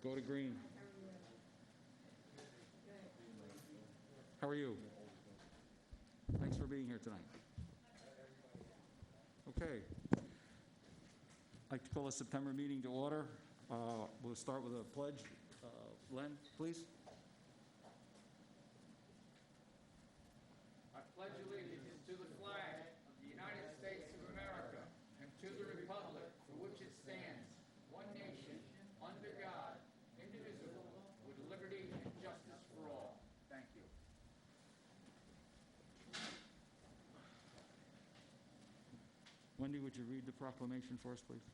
Go to green. How are you? Thanks for being here tonight. Okay. I'd like to call the September meeting to order. We'll start with a pledge. Len, please. I pledge allegiance to the flag of the United States of America and to the republic for which it stands, one nation, under God, indivisible, with liberty and justice for all. Thank you. Wendy, would you read the proclamation for us, please?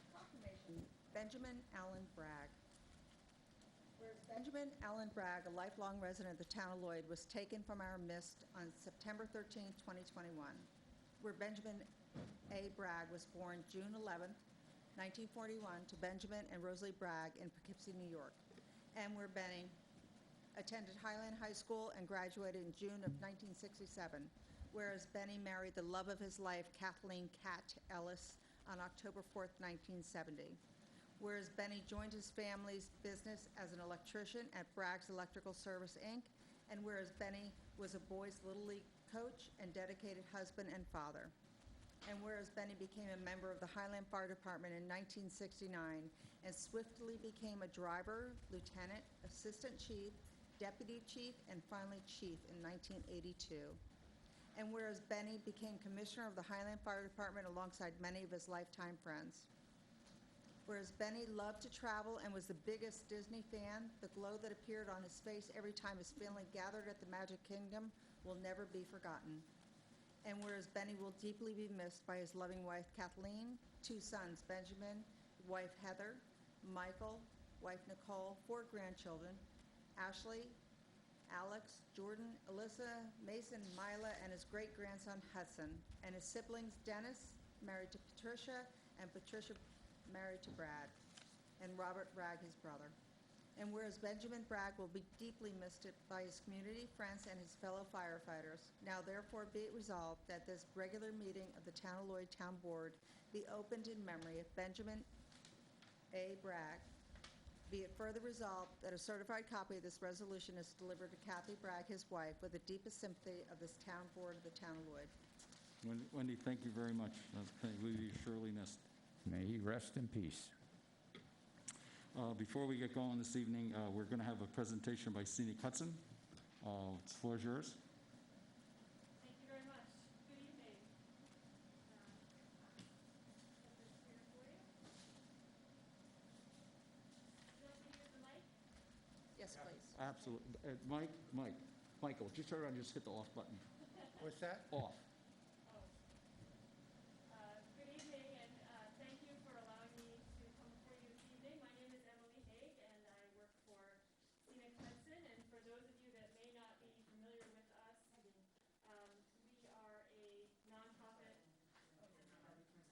Proclamation. Benjamin Allen Bragg. Whereas Benjamin Allen Bragg, a lifelong resident of the town of Lloyd, was taken from our midst on September 13, 2021. Where Benjamin A. Bragg was born June 11, 1941, to Benjamin and Rosalie Bragg in Poughkeepsie, New York. And where Benny attended Highland High School and graduated in June of 1967. Whereas Benny married the love of his life, Kathleen "Cat" Ellis, on October 4th, 1970. Whereas Benny joined his family's business as an electrician at Bragg's Electrical Service, Inc., and whereas Benny was a boys' Little League coach and dedicated husband and father. And whereas Benny became a member of the Highland Fire Department in 1969 and swiftly became a driver, lieutenant, assistant chief, deputy chief, and finally chief in 1982. And whereas Benny became commissioner of the Highland Fire Department alongside many of his lifetime friends. Whereas Benny loved to travel and was the biggest Disney fan, the glow that appeared on his face every time his family gathered at the Magic Kingdom will never be forgotten. And whereas Benny will deeply be missed by his loving wife, Kathleen, 2 sons, Benjamin, wife Heather, Michael, wife Nicole, 4 grandchildren, Ashley, Alex, Jordan, Alyssa, Mason, Mila, and his great-grandson, Hudson, and his siblings, Dennis, married to Patricia, and Patricia, married to Brad, and Robert Bragg, his brother. And whereas Benjamin Bragg will be deeply missed by his community, friends, and his fellow firefighters, now therefore be it resolved that this regular meeting of the Town of Lloyd Town Board be opened in memory of Benjamin A. Bragg. Be it further resolved that a certified copy of this resolution is delivered to Kathy Bragg, his wife, with the deepest sympathy of this town board of the Town of Lloyd. Wendy, thank you very much. Will be surely missed. May he rest in peace. Before we get going this evening, we're going to have a presentation by Scenic Hudson. The floor is yours. Thank you very much. Good evening. Yes, please. Absolutely. Michael, just turn around and just hit the off button. What's that? Off. Good evening, and thank you for allowing me to come before you this evening. My name is Emily Haig, and I work for Scenic Hudson. And for those of you that may not be familiar with us, we are a nonprofit. Thank you.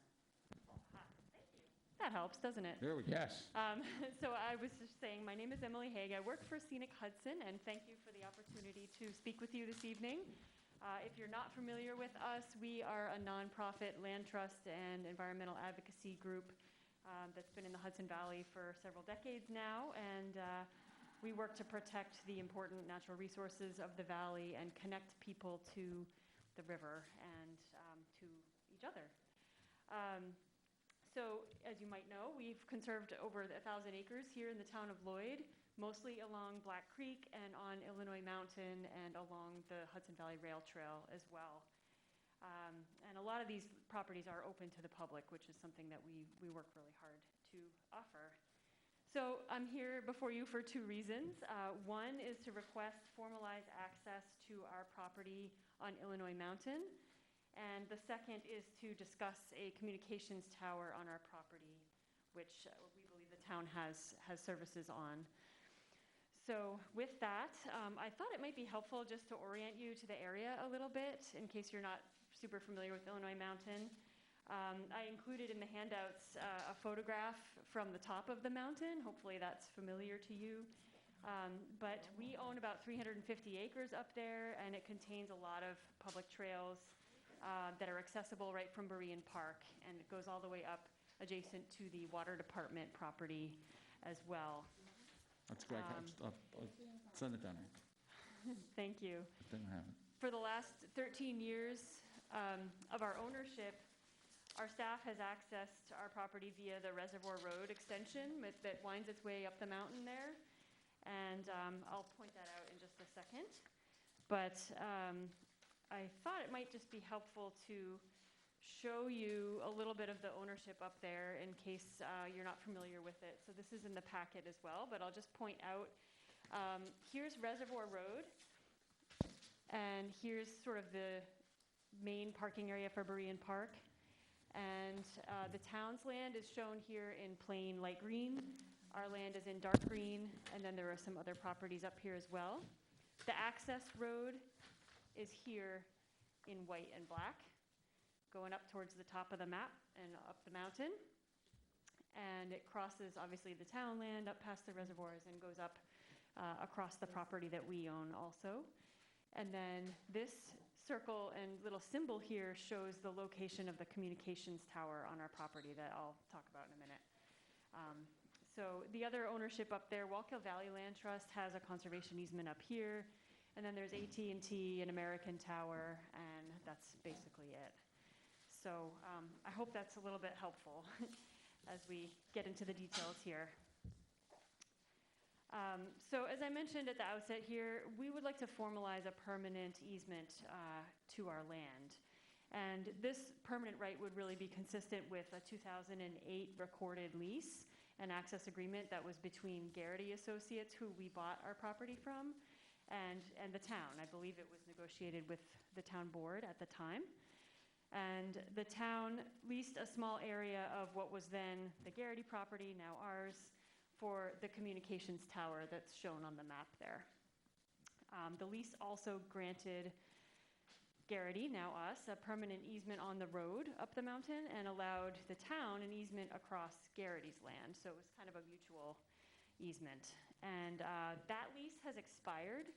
That helps, doesn't it? There we go. Yes. So I was just saying, my name is Emily Haig. I work for Scenic Hudson, and thank you for the opportunity to speak with you this evening. If you're not familiar with us, we are a nonprofit land trust and environmental advocacy group that's been in the Hudson Valley for several decades now, and we work to protect the important natural resources of the valley and connect people to the river and to each other. So, as you might know, we've conserved over 1,000 acres here in the town of Lloyd, mostly along Black Creek and on Illinois Mountain and along the Hudson Valley Rail Trail as well. And a lot of these properties are open to the public, which is something that we work really hard to offer. So I'm here before you for 2 reasons. One is to request formalized access to our property on Illinois Mountain. And the second is to discuss a communications tower on our property, which we believe the town has services on. So with that, I thought it might be helpful just to orient you to the area a little bit in case you're not super familiar with Illinois Mountain. I included in the handouts a photograph from the top of the mountain. Hopefully that's familiar to you. But we own about 350 acres up there, and it contains a lot of public trails that are accessible right from Berean Park, and it goes all the way up adjacent to the water department property as well. That's great. I'll send it down here. Thank you. Didn't have it. For the last 13 years of our ownership, our staff has accessed our property via the Reservoir Road extension that winds its way up the mountain there. And I'll point that out in just a second. But I thought it might just be helpful to show you a little bit of the ownership up there in case you're not familiar with it. So this is in the packet as well, but I'll just point out, here's Reservoir Road, and here's sort of the main parking area for Berean Park. And the town's land is shown here in plain light green. Our land is in dark green, and then there are some other properties up here as well. The access road is here in white and black, going up towards the top of the map and up the mountain. And it crosses, obviously, the town land up past the reservoirs and goes up across the property that we own also. And then this circle and little symbol here shows the location of the communications tower on our property that I'll talk about in a minute. So the other ownership up there, Wallkill Valley Land Trust has a conservation easement up here. And then there's AT&T and American Tower, and that's basically it. So I hope that's a little bit helpful as we get into the details here. So as I mentioned at the outset here, we would like to formalize a permanent easement to our land. And this permanent right would really be consistent with a 2008 recorded lease and access agreement that was between Garrity Associates, who we bought our property from, and the town. I believe it was negotiated with the town board at the time. And the town leased a small area of what was then the Garrity property, now ours, for the communications tower that's shown on the map there. The lease also granted Garrity, now us, a permanent easement on the road up the mountain and allowed the town an easement across Garrity's land. So it was kind of a mutual easement. And that lease has expired,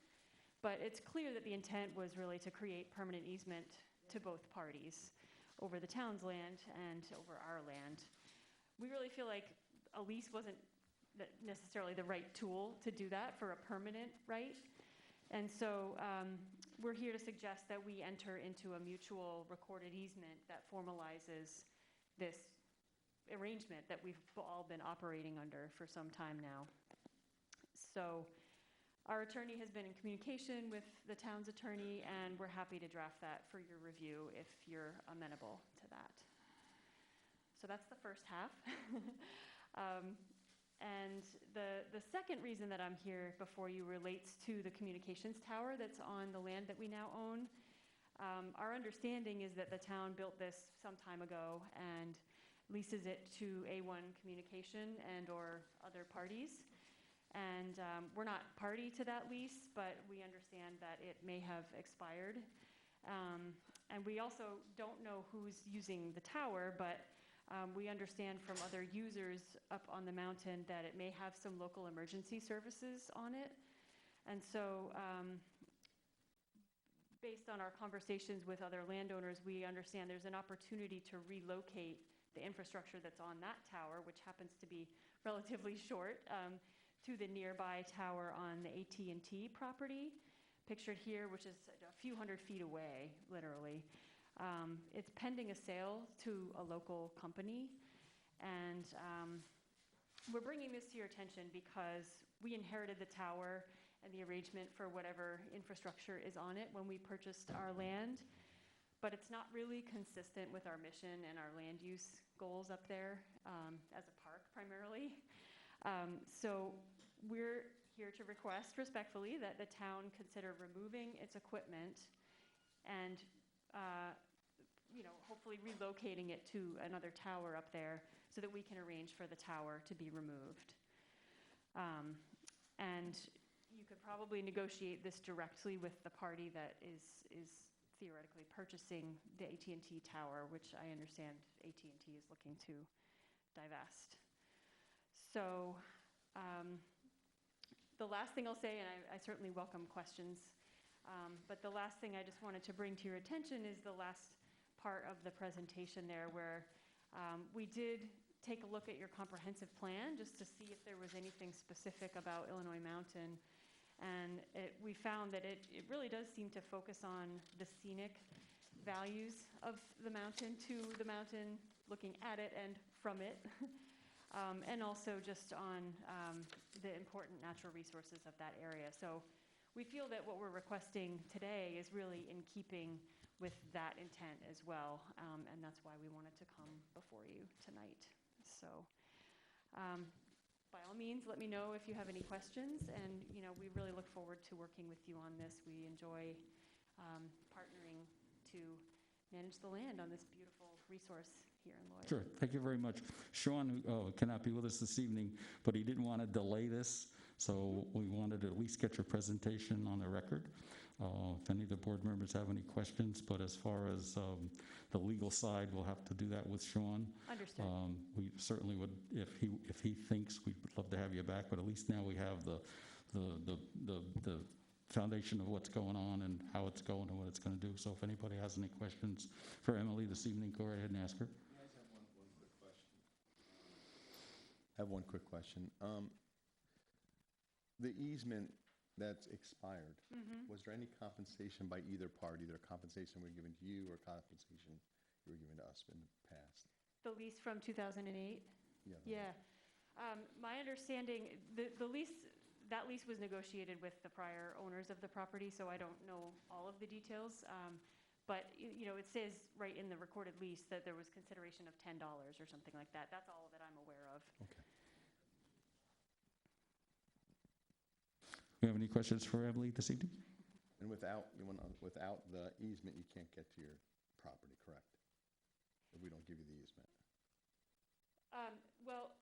but it's clear that the intent was really to create permanent easement to both parties over the town's land and over our land. We really feel like a lease wasn't necessarily the right tool to do that for a permanent right. And so we're here to suggest that we enter into a mutual recorded easement that formalizes this arrangement that we've all been operating under for some time now. So our attorney has been in communication with the town's attorney, and we're happy to draft that for your review if you're amenable to that. So that's the first half. And the second reason that I'm here before you relates to the communications tower that's on the land that we now own. Our understanding is that the town built this some time ago and leases it to A1 Communication and or other parties. And we're not party to that lease, but we understand that it may have expired. And we also don't know who's using the tower, but we understand from other users up on the mountain that it may have some local emergency services on it. And so based on our conversations with other landowners, we understand there's an opportunity to relocate the infrastructure that's on that tower, which happens to be relatively short, to the nearby tower on the AT&T property, pictured here, which is a few hundred feet away, literally. It's pending a sale to a local company, and we're bringing this to your attention because we inherited the tower and the arrangement for whatever infrastructure is on it when we purchased our land, but it's not really consistent with our mission and our land use goals up there as a park primarily. So we're here to request respectfully that the town consider removing its equipment and hopefully relocating it to another tower up there so that we can arrange for the tower to be removed. And you could probably negotiate this directly with the party that is theoretically purchasing the AT&T tower, which I understand AT&T is looking to divest. So the last thing I'll say, and I certainly welcome questions, but the last thing I just wanted to bring to your attention is the last part of the presentation there where we did take a look at your comprehensive plan just to see if there was anything specific about Illinois Mountain. And we found that it really does seem to focus on the scenic values of the mountain, to the mountain, looking at it and from it, and also just on the important natural resources of that area. So we feel that what we're requesting today is really in keeping with that intent as well, and that's why we wanted to come before you tonight. So by all means, let me know if you have any questions, and we really look forward to working with you on this. We enjoy partnering to manage the land on this beautiful resource here in Lloyd. Sure, thank you very much. Sean cannot be with us this evening, but he didn't want to delay this, so we wanted to at least get your presentation on the record. If any of the board members have any questions, but as far as the legal side, we'll have to do that with Sean. Understood. We certainly would, if he thinks, we'd love to have you back, but at least now we have the foundation of what's going on and how it's going and what it's going to do. So if anybody has any questions for Emily this evening, go right ahead and ask her. I just have one quick question. I have one quick question. The easement that's expired, was there any compensation by either party, either compensation we're giving to you or compensation you were giving to us in the past? The lease from 2008? Yeah. My understanding, the lease, that lease was negotiated with the prior owners of the property, so I don't know all of the details. But it says right in the recorded lease that there was consideration of $10 or something like that. That's all that I'm aware of. Okay. Do you have any questions for Emily this evening? And without the easement, you can't get to your property, correct? If we don't give you the easement. Well,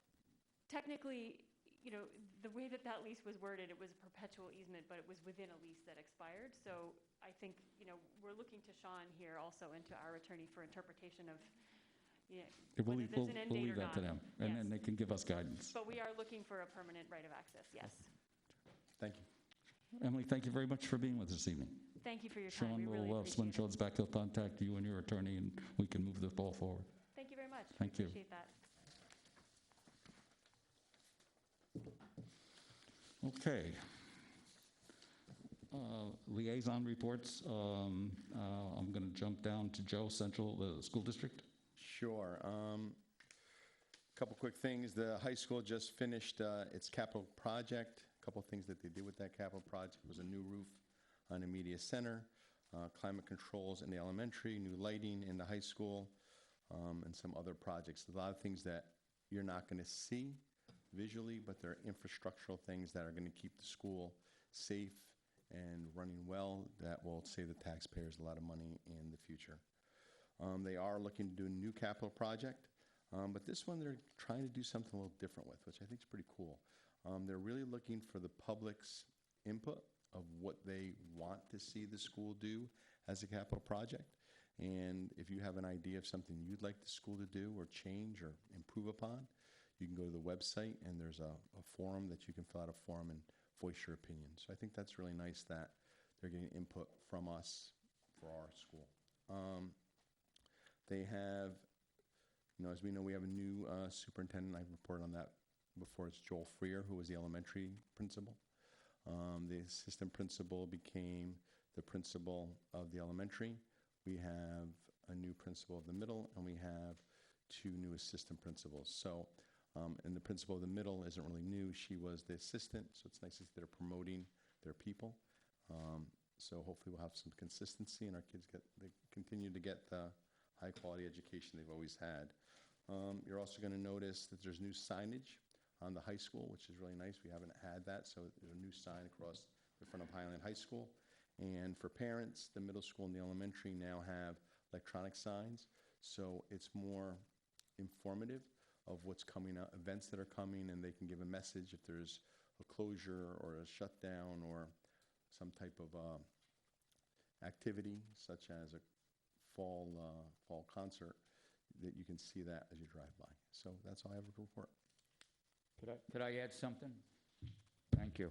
technically, the way that lease was worded, it was a perpetual easement, but it was within a lease that expired. So I think, we're looking to Sean here also and to our attorney for interpretation of, whether there's an end We'll date leave or that to not. them, and Yes. then they can give us guidance. But we are looking for a permanent right of access, yes. Thank you. Emily, thank you very much for being with us this evening. Thank you for your time. Sean We really will, when appreciate it. Sean's back, he'll contact you and your attorney, and we can move the ball forward. Thank you very much. Thank you. Appreciate that. Okay. Liaison reports. I'm going to jump down to Joe, Central, the school district. Sure. Couple quick things. The high school just finished its capital project. A couple things that they did with that capital project was a new roof on the media center, climate controls in the elementary, new lighting in the high school, and some other projects. A lot of things that you're not going to see visually, but they're infrastructural things that are going to keep the school safe and running well, that will save the taxpayers a lot of money in the future. They are looking to do a new capital project, but this one they're trying to do something a little different with, which I think is pretty cool. They're really looking for the public's input of what they want to see the school do as a capital project. And if you have an idea of something you'd like the school to do or change or improve upon, you can go to the website and there's a forum that you can fill out a form and voice your opinion. So I think that's really nice that they're getting input from us for our school. They have, as we know, we have a new superintendent. I've reported on that before. It's Joel Freer, who was the elementary principal. The assistant principal became the principal of the elementary. We have a new principal of the middle, and we have 2 new assistant principals. So, and the principal of the middle isn't really new. She was the assistant, so it's nice that they're promoting their people. So hopefully we'll have some consistency, and our kids they continue to get the high-quality education they've always had. You're also going to notice that there's new signage on the high school, which is really nice. We haven't had that, so there's a new sign across the front of Highland High School. And for parents, the middle school and the elementary now have electronic signs, so it's more informative of what's coming up, events that are coming, and they can give a message if there's a closure or a shutdown or some type of activity, such as a fall concert, that you can see that as you drive by. So that's all I have to report. Could I add something? Thank you.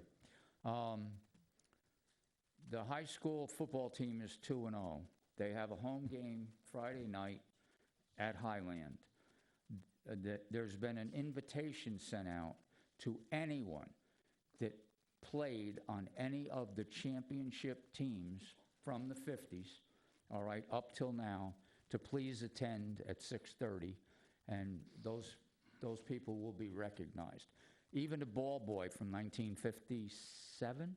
The high school football team is 2-0. They have a home game Friday night at Highland. there's been an invitation sent out to anyone that played on any of the championship teams from the 50s, all right, up till now, to please attend at 6:30, and those people will be recognized. Even the ball boy from 1957?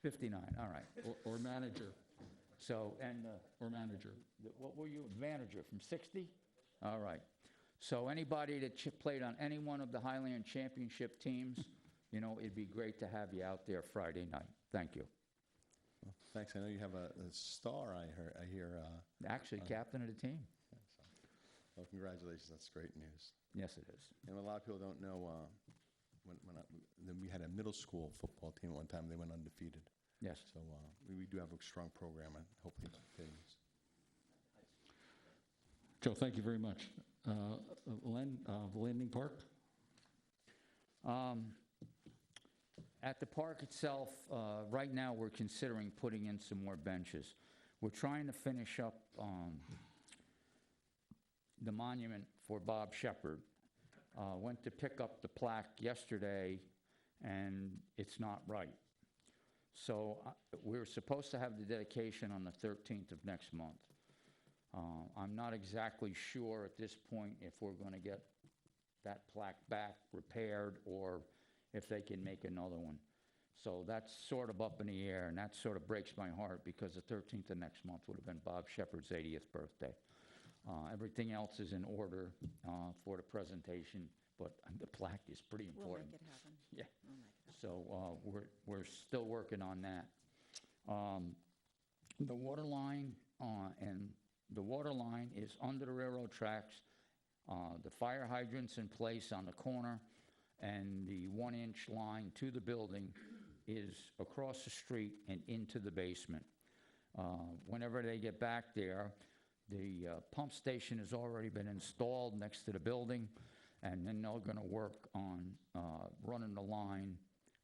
59, all right. Or manager, So, and or manager. what were you, manager from 60? All right. So anybody that played on any one of the Highland Championship teams, you know, it'd be great to have you out there Friday night. Thank you. Well, thanks. I know you have a star, I hear. Actually, captain of the team. Well, congratulations. That's great news. Yes, it is. And a lot of people don't know, then we had a middle school football team at one time. They went undefeated. Yes. So we do have a strong program, and hopefully that continues. Joe, thank you very much. Len, Landing Park? At the park itself, right now, we're considering putting in some more benches. We're trying to finish up the monument for Bob Shepherd. Went to pick up the plaque yesterday, and it's not right. So we're supposed to have the dedication on the 13th of next month. I'm not exactly sure at this point if we're going to get that plaque back repaired or if they can make another one. So that's sort of up in the air, and that sort of breaks my heart because the 13th of next month would have been Bob Shepherd's 80th birthday. Everything else is in order for the presentation, but the plaque is pretty We'll important. make it happen. Yeah. We'll make it happen. So we're still working on that. The water line is under the railroad tracks. The fire hydrant's in place on the corner, and the 1-inch line to the building is across the street and into the basement. Whenever they get back there, the pump station has already been installed next to the building, and then they're going to work on running the line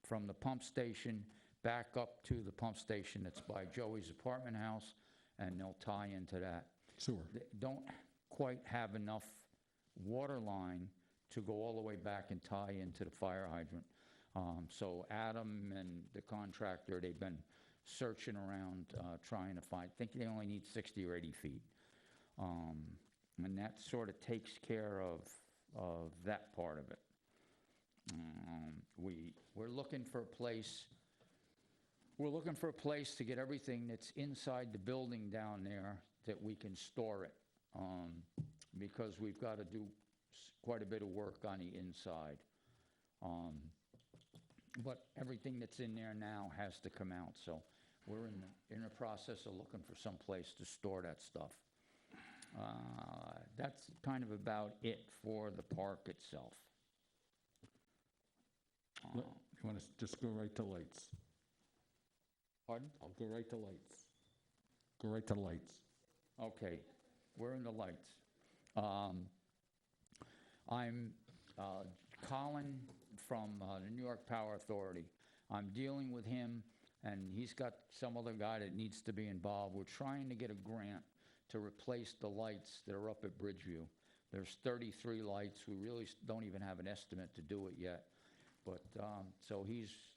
from the pump station back up to the pump station that's by Joey's apartment house, and they'll tie into that. Sewer. They don't quite have enough water line to go all the way back and tie into the fire hydrant. So Adam and the contractor, they've been searching around trying to find, I think they only need 60 or 80 feet. And that sort of takes care of that part of it. We're looking for a place. We're looking for a place to get everything that's inside the building down there that we can store it, because we've got to do quite a bit of work on the inside. But everything that's in there now has to come out, so we're in the process of looking for some place to store that stuff. That's kind of about it for the park itself. You want to just go right to lights? Pardon? I'll go right to lights. Go right to lights. Okay, we're in the lights. I'm Colin from the New York Power Authority. I'm dealing with him, and he's got some other guy that needs to be involved. We're trying to get a grant to replace the lights that are up at Bridgeview. There's 33 lights. We really don't even have an estimate to do it yet. But so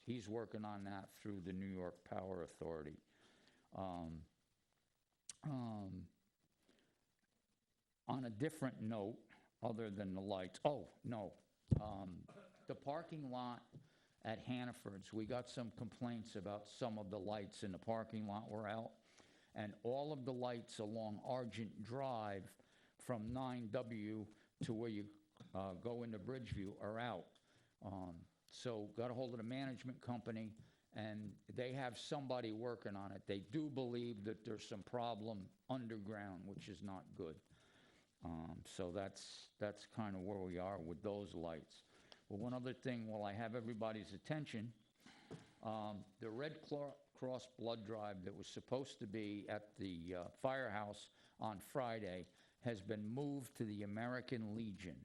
he's working on that through the New York Power Authority. On a different note, other than the lights, the parking lot at Hannaford's, we got some complaints about some of the lights in the parking lot were out, and all of the lights along Argent Drive from 9W to where you go into Bridgeview are out. So got a hold of the management company, and they have somebody working on it. They do believe that there's some problem underground, which is not good. So that's kind of where we are with those lights. Well, one other thing, while I have everybody's attention, the Red Cross blood drive that was supposed to be at the firehouse on Friday has been moved to the American Legion.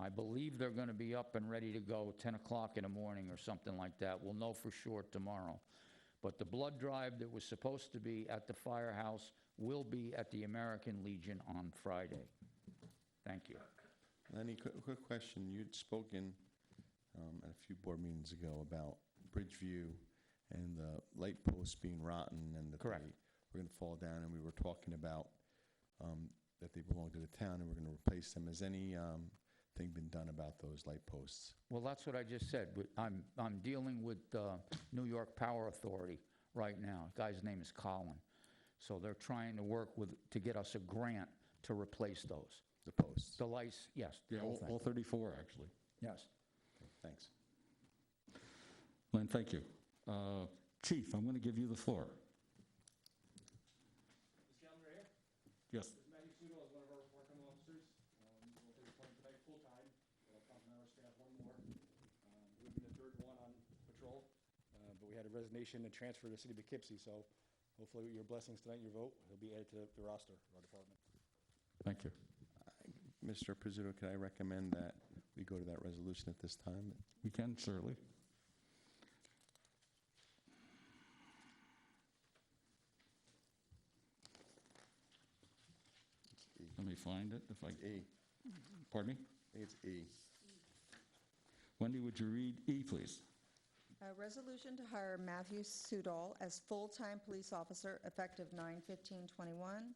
I believe they're going to be up and ready to go 10 o'clock in the morning or something like that. We'll know for sure tomorrow. But the blood drive that was supposed to be at the firehouse will be at the American Legion on Friday. Thank you. Lenny, quick question. You'd spoken at a few board meetings ago about Bridgeview and the light posts being rotten and that Correct. they were going to fall down, and we were talking about that they belong to the town and we're going to replace them. Has any thing been done about those light posts? Well, that's what I just said. I'm dealing with New York Power Authority right now. The guy's name is Colin. So they're trying to work to get us a grant to replace those. The posts? The lights, yes, the Yeah, whole thing. all 34, actually. Yes. Thanks. Len, thank you. Chief, I'm going to give you the floor. This gentleman right here, Yes. this Matthew Sudo is one of our part-time officers. We'll take appointment tonight full-time, but I'll compliment our staff one more. We've been the third one on patrol, but we had a resignation and transfer to the city of Poughkeepsie, so hopefully with your blessings tonight and your vote, he'll be added to the roster of our department. Thank you. Mr. Pizzuto, could I recommend that we go to that resolution at this time? We can, surely. Let me find it, if I, E. pardon me? I think it's E. Wendy, would you read E, please? A resolution to hire Matthew Sudol as full-time police officer effective 9/15/21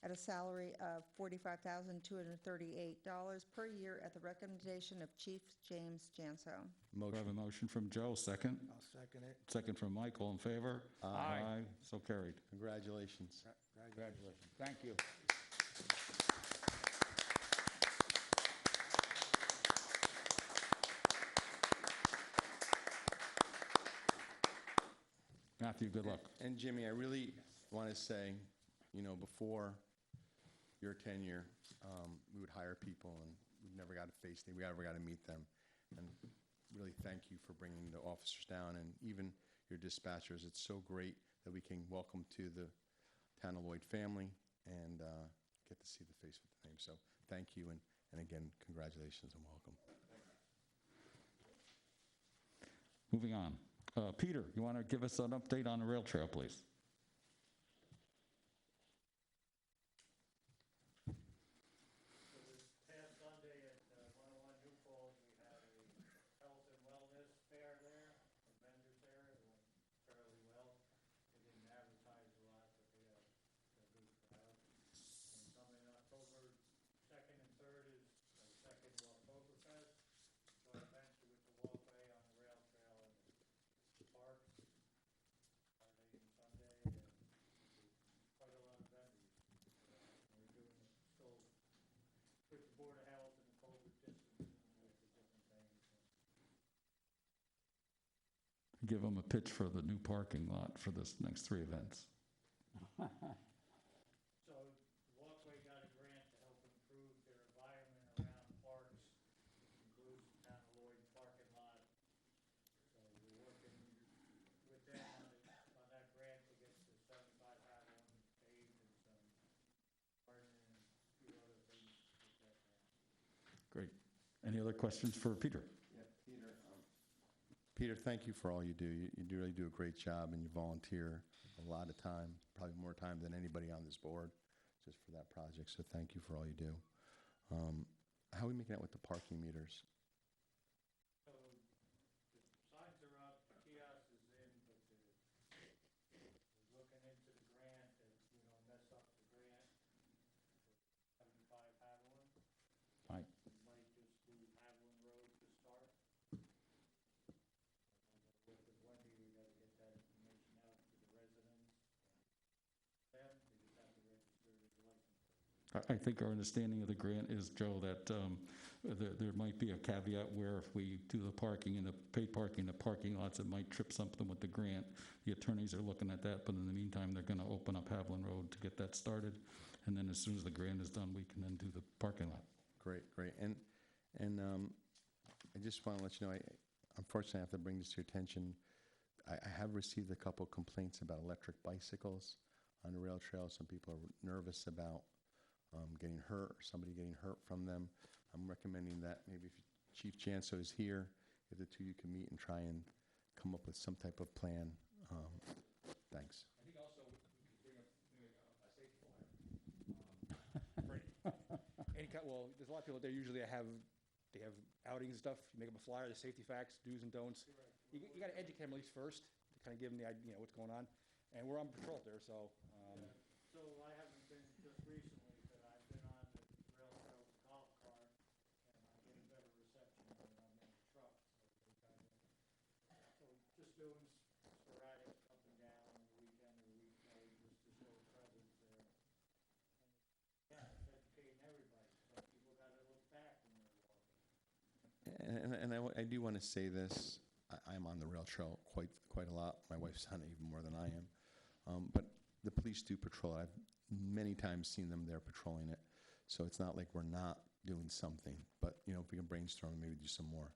at a salary of $45,238 per year at the recommendation of Chief James Janso. Do I have a Motion. motion from Joe, second? I'll second it. Second from Mike, all in favor? Aye. So carried. Congratulations. Congratulations. Thank you. Matthew, good luck. And Jimmy, I really want to say, before your tenure, we would hire people and we never got to face them, we never got to meet them. And really thank you for bringing the officers down and even your dispatchers. It's so great that we can welcome to the Town of Lloyd family and get to see the face with the name. So thank you, and again, congratulations and welcome. Moving on. Peter, you want to give us an update on the rail trail, please? So this past Sunday at 101 New Falls, we had a health and wellness fair there, a vendors there. It went fairly well. They didn't advertise a lot, but they had a good crowd. And coming October 2nd and 3rd is the second Oktoberfest, joint venture with the walkway on the rail trail and the parks, Saturday and Sunday, and quite a lot of vendors. And we're doing it still with the Board of Health and the COVID distancing with the different things. Give them a pitch for the new parking lot for this next 3 events. So the walkway got a grant to help improve their environment around the parks, which includes the Town of Lloyd parking lot. So we're working with them on that grant to get the 75 Haviland paved and some gardening and a few other things with that grant. Great. Any other questions for Peter? Yeah, Peter, thank you for all you do. You really do a great job, and you volunteer a lot of time, probably more time than anybody on this board, just for that project. So thank you for all you do. How are we making out with the parking meters? So the signs are up, the kiosk is in, but we're looking into the grant that we don't mess up the grant for 75 Haviland. Right. We might just do Haviland Road to start. Work with Wendy, we gotta get that information out to the residents. Them, they just have to register their license. I think our understanding of the grant is, Joe, that there might be a caveat where if we do the parking and the paid parking, the parking lots, it might trip something with the grant. The attorneys are looking at that, but in the meantime, they're going to open up Haviland Road to get that started. And then as soon as the grant is done, we can then do the parking lot. Great. And I just want to let you know, unfortunately, I have to bring this to your attention. I have received a couple complaints about electric bicycles on the rail trail. Some people are nervous about getting hurt, or somebody getting hurt from them. I'm recommending that maybe if Chief Janso is here, if the two of you can meet and try and come up with some type of plan. Thanks. I think also we could bring up maybe a safety flyer. For any well, there's a lot of people there usually they have outings and stuff. You make up a flyer, the safety facts, do's and don'ts. You got to educate them at least first to kind of give them the idea, what's going on. And we're on patrol there, so. So I haven't been just recently, but I've been on the rail trail with a golf cart, and I get a better reception than when I'm in the truck. So just doing sporadic up and down on the weekend or the weekday, just to show a presence there. And yeah, it's educating everybody, so people got to look back when they're walking. And I do want to say this, I'm on the rail trail quite a lot. My wife's on it even more than I am. But the police do patrol. I've many times seen them there patrolling it. So it's not like we're not doing something. But, you know, if we can brainstorm, maybe do some more.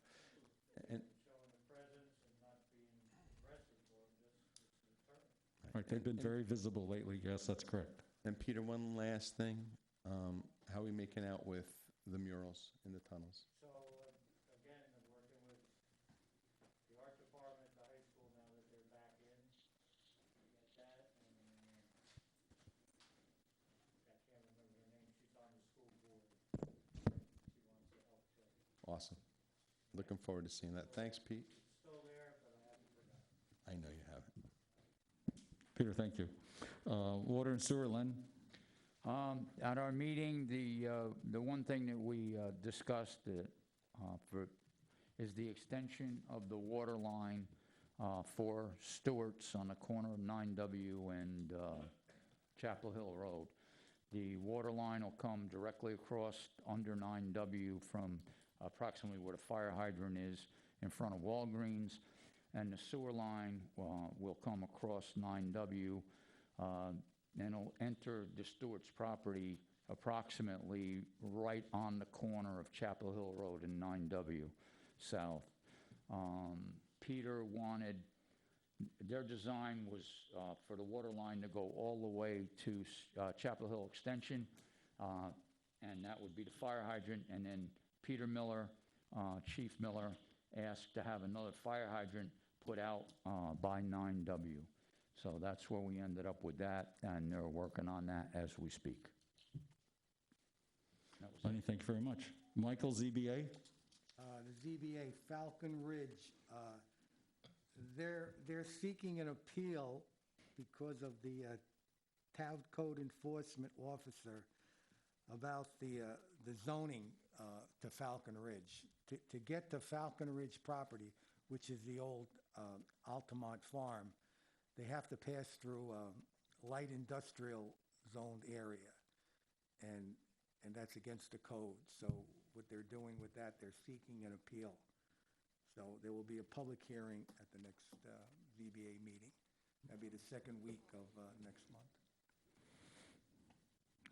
And Showing the presence and not being aggressive for them, just it's a deterrent. Right, they've been very visible lately, yes, that's correct. And Peter, one last thing. How are we making out with the murals in the tunnels? So, again, I'm working with the art department at the high school now that they're back in. We got that, and I can't remember her name, she's on the school board. She wants to help too. Awesome. Looking forward to seeing that. Thanks, Pete. It's still there, but I haven't forgotten. I know you haven't. Peter, thank you. Water and sewer, Len? At our meeting, the one thing that we discussed is the extension of the water line for Stewart's on the corner of 9W and Chapel Hill Road. The water line will come directly across under 9W from approximately where the fire hydrant is in front of Walgreens, and the sewer line will come across 9W and it'll enter the Stewart's property approximately right on the corner of Chapel Hill Road and 9W South. Peter wanted, their design was for the water line to go all the way to Chapel Hill Extension, and that would be the fire hydrant, and then Peter Miller, Chief Miller, asked to have another fire hydrant put out by 9W. So that's where we ended up with that, and they're working on that as we speak. That was it. Lenny, thank you very much. Michael, ZBA? The ZBA Falcon Ridge, they're seeking an appeal because of the town code enforcement officer about the zoning to Falcon Ridge. To get to Falcon Ridge property, which is the old Altamont Farm, they have to pass through a light industrial zoned area, and that's against the code. So what they're doing with that, they're seeking an appeal. So there will be a public hearing at the next ZBA meeting. That'll be the second week of next month.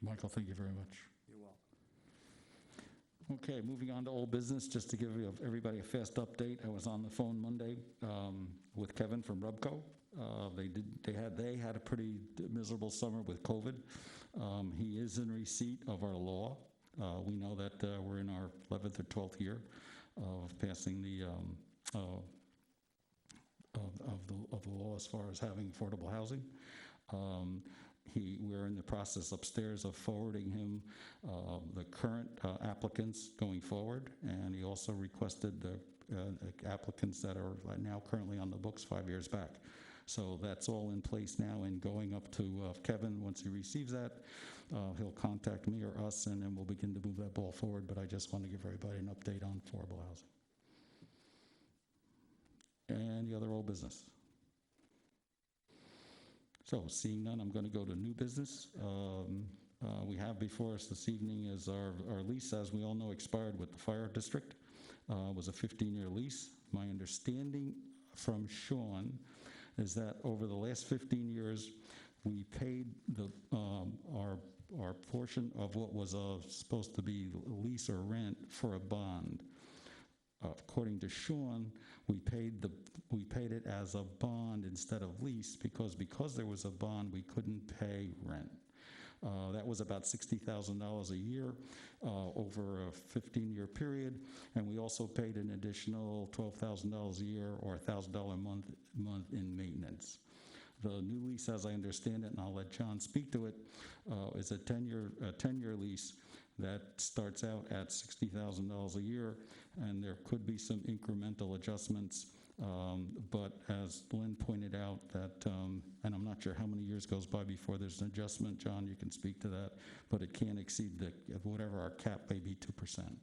Michael, thank you very much. You're welcome. Okay, moving on to old business, just to give everybody a fast update. I was on the phone Monday with Kevin from Rubco. They had a pretty miserable summer with COVID. He is in receipt of our law. We know that we're in our 11th or 12th year of passing the of the law as far as having affordable housing. We're in the process upstairs of forwarding him the current applicants going forward, and he also requested the applicants that are now currently on the books 5 years back. So that's all in place now and going up to Kevin. Once he receives that, he'll contact me or us, and then we'll begin to move that ball forward. But I just want to give everybody an update on affordable housing. Any other old business? So seeing none, I'm going to go to new business. We have before us this evening is our lease, as we all know, expired with the fire district. It was a 15-year lease. My understanding from Sean is that over the last 15 years, we paid our portion of what was supposed to be lease or rent for a bond. According to Sean, we paid it as a bond instead of lease because there was a bond, we couldn't pay rent. That was about $60,000 a year over a 15-year period, and we also paid an additional $12,000 a year or $1,000 a month in maintenance. The new lease, as I understand it, and I'll let John speak to it, is a 10-year lease that starts out at $60,000 a year, and there could be some incremental adjustments. But as Lynn pointed out, that, and I'm not sure how many years goes by before there's an adjustment, John, you can speak to that, but it can't exceed whatever our cap may be, 2%.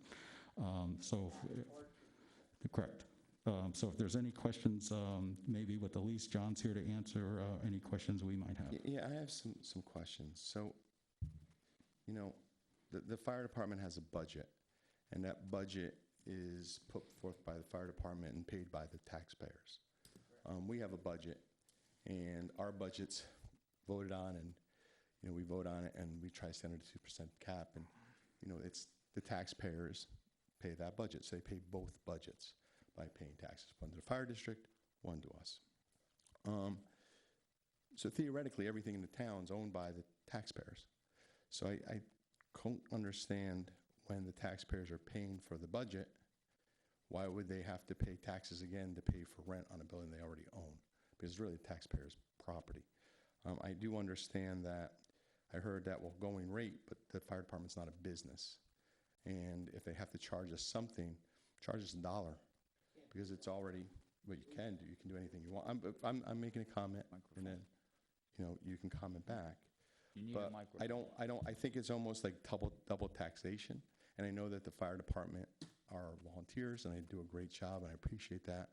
Correct. So if there's any questions, maybe with Elise, John's here to answer any questions we might have. Yeah, I have some questions. So, you know, the fire department has a budget, and that budget is put forth by the fire department and paid by the taxpayers. We have a budget, and our budget's voted on, and, you know, we vote on it, and we try to send it a 2% cap, and, you know, it's the taxpayers pay that budget, so they pay both budgets by paying taxes, one to the fire district, one to us. So theoretically, everything in the town's owned by the taxpayers. So I don't understand, when the taxpayers are paying for the budget, why would they have to pay taxes again to pay for rent on a building they already own? Because it's really the taxpayer's property. I do understand that, I heard that, well, going rate, but the fire department's not a business. And if they have to charge us something, charge us $1, because it's already what you can do. You can do anything you want. I'm making a comment, and then, you know, you can comment back. You need a But microphone. I think it's almost like double taxation. And I know that the fire department are volunteers, and they do a great job, and I appreciate that.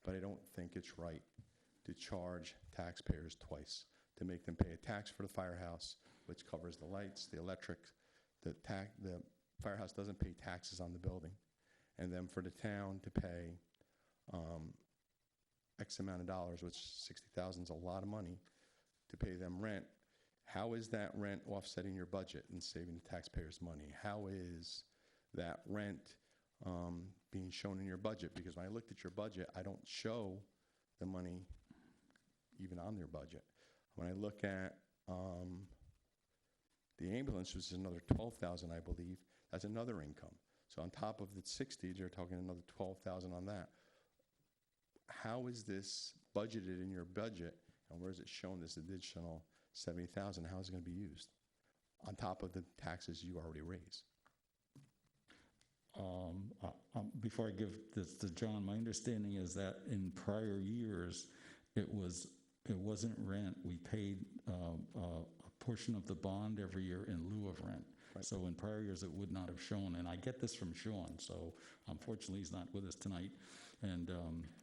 But I don't think it's right to charge taxpayers twice, to make them pay a tax for the firehouse, which covers the lights, the electric. The firehouse doesn't pay taxes on the building. And then for the town to pay X amount of dollars, which 60,000 is a lot of money, to pay them rent. How is that rent offsetting your budget and saving the taxpayers money? How is that rent being shown in your budget? Because when I looked at your budget, I don't show the money even on their budget. When I look at the ambulance, which is another 12,000, I believe, that's another income. So on top of the 60, you're talking another 12,000 on that. How is this budgeted in your budget, and where is it shown this additional 70,000? How is it going to be used on top of the taxes you already raise? Before I give this to John, my understanding is that in prior years, it wasn't rent. We paid a portion of the bond every year in lieu of rent. Right. So in prior years, it would not have shown. And I get this from Sean, so unfortunately, he's not with us tonight. And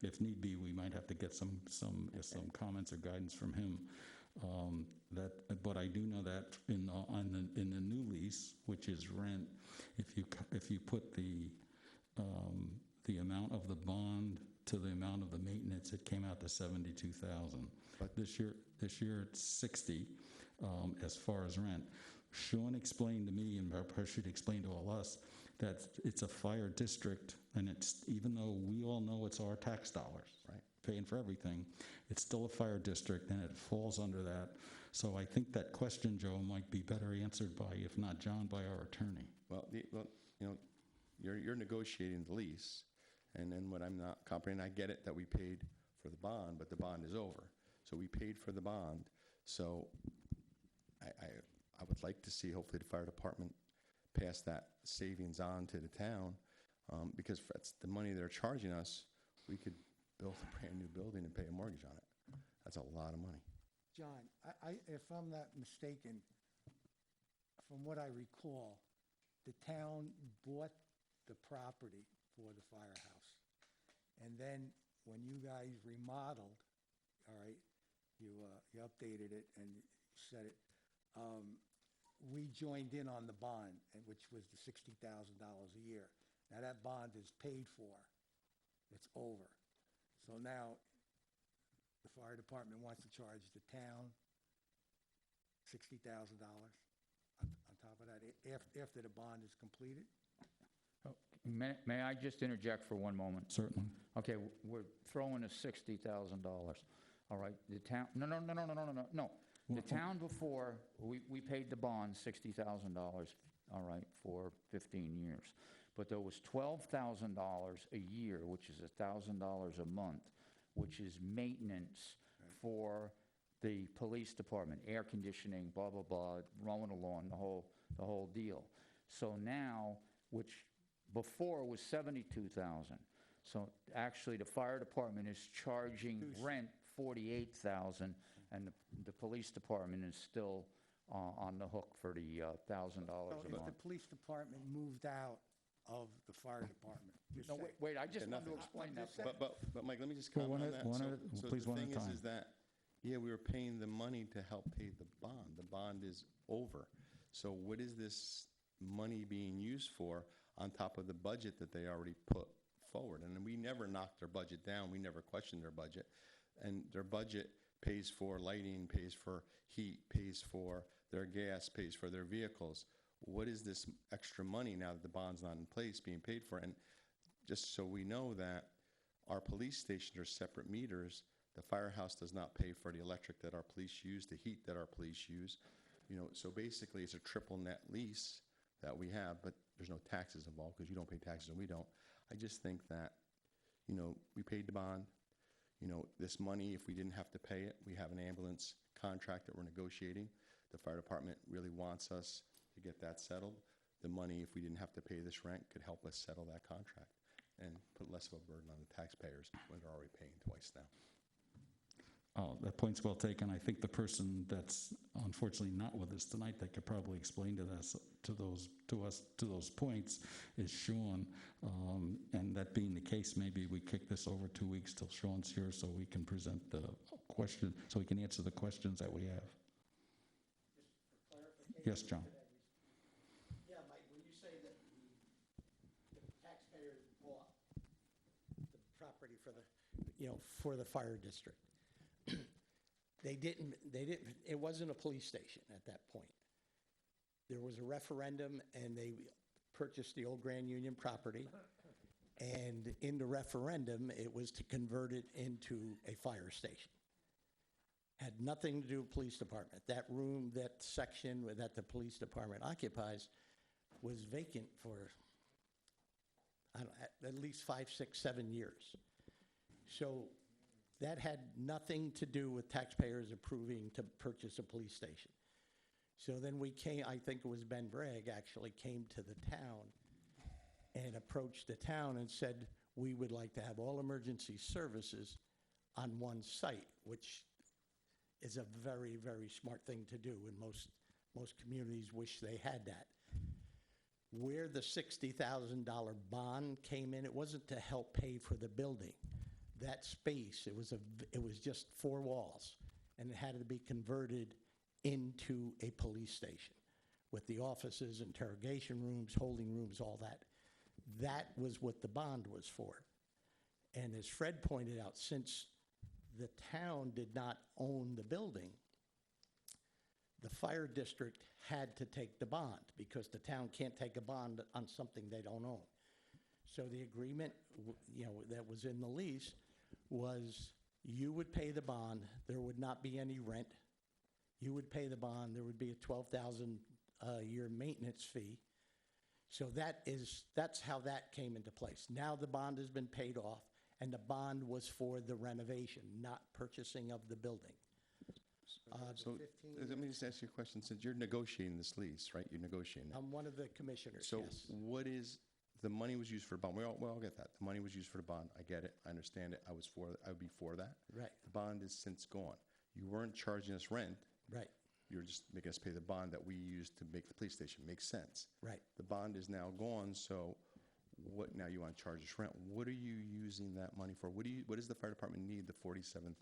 if need be, we might have to get some comments or guidance from him. But I do know that in the new lease, which is rent, if you put the amount of the bond to the amount of the maintenance, it came out to 72,000. But this year it's 60 as far as rent. Sean explained to me, and perhaps should explain to all us, that it's a fire district, and it's, even though we all know it's our tax dollars, right, paying for everything, it's still a fire district, and it falls under that. So I think that question, Joe, might be better answered by, if not John, by our attorney. Well, you know, you're negotiating the lease, and then what I'm not comprehending, I get it that we paid for the bond, but the bond is over. So we paid for the bond. So I would like to see, hopefully, the fire department pass that savings on to the town, because that's the money they're charging us. We could build a brand new building and pay a mortgage on it. That's a lot of money. John, if I'm not mistaken, from what I recall, the town bought the property for the firehouse. And then when you guys remodeled, all right, you updated it and you said it, we joined in on the bond, which was the $60,000 a year. Now that bond is paid for. It's over. So now the fire department wants to charge the town $60,000 on top of that after the bond is completed? May I just interject for one moment? Certainly. Okay, we're throwing a $60,000. All right, the town, no. The town before, we paid the bond $60,000, all right, for 15 years. But there was $12,000 a year, which is $1,000 a month, which is maintenance for the police department, air conditioning, blah, blah, blah, rolling along, the whole deal. So now, which before was 72,000. So actually, the fire department is charging rent 48,000, and the police department is still on the hook for the $1,000 So a if the month. police department moved out of the fire department, just No, say- wait, I just Okay, wanted to nothing. explain that. But Mike, let me just Well, comment one on at- that. one So- at a- so please, the one at a thing time. is that, yeah, we were paying the money to help pay the bond. The bond is over. So what is this money being used for on top of the budget that they already put forward? And we never knocked their budget down. We never questioned their budget. And their budget pays for lighting, pays for heat, pays for their gas, pays for their vehicles. What is this extra money now that the bond's not in place being paid for? And just so we know that our police stations are separate meters. The firehouse does not pay for the electric that our police use, the heat that our police use. You know, so basically it's a triple net lease that we have, but there's no taxes involved because you don't pay taxes and we don't. I just think that, you know, we paid the bond. You know, this money, if we didn't have to pay it, we have an ambulance contract that we're negotiating. The fire department really wants us to get that settled. The money, if we didn't have to pay this rent, could help us settle that contract and put less of a burden on the taxpayers when they're already paying twice now. Oh, that point's well taken. I think the person that's unfortunately not with us tonight that could probably explain to us to those points is Sean. And that being the case, maybe we kick this over 2 weeks till Sean's here so we can present the question, so we can answer the questions that we have. Just for clarification. Yes, John. Yeah, Mike, when you say that the taxpayers bought the property for for the fire district, they didn't, it wasn't a police station at that point. There was a referendum and they purchased the old Grand Union property. And in the referendum, it was to convert it into a fire station. Had nothing to do with police department. That room, that section that the police department occupies was vacant for, I don't know, at least 5, 6, 7 years. So that had nothing to do with taxpayers approving to purchase a police station. So then we came, I think it was Ben Bragg actually came to the town and approached the town and said, we would like to have all emergency services on one site, which is a very, very smart thing to do, and most communities wish they had that. Where the $60,000 bond came in, it wasn't to help pay for the building. That space, it was just 4 walls, and it had to be converted into a police station with the offices, interrogation rooms, holding rooms, all that. That was what the bond was for. And as Fred pointed out, since the town did not own the building, the fire district had to take the bond because the town can't take a bond on something they don't own. So the agreement, that was in the lease was you would pay the bond, there would not be any rent. You would pay the bond, there would be a $12,000 a year maintenance fee. So that's how that came into place. Now the bond has been paid off, and the bond was for the renovation, not purchasing of the building. So let me just ask you a question. Since you're negotiating this lease, right? You're negotiating it. I'm one of the commissioners, So yes. what is, the money was used for the bond. We all get that. The money was used for the bond. I get it. I understand it. I would be for that. Right, The bond is since gone. You weren't charging us rent. right, You were just making us pay the bond that we used to make the police station. Makes sense. right. The bond is now gone, so what, now you want to charge us rent. What are you using that money for? What does the fire department need the $47,000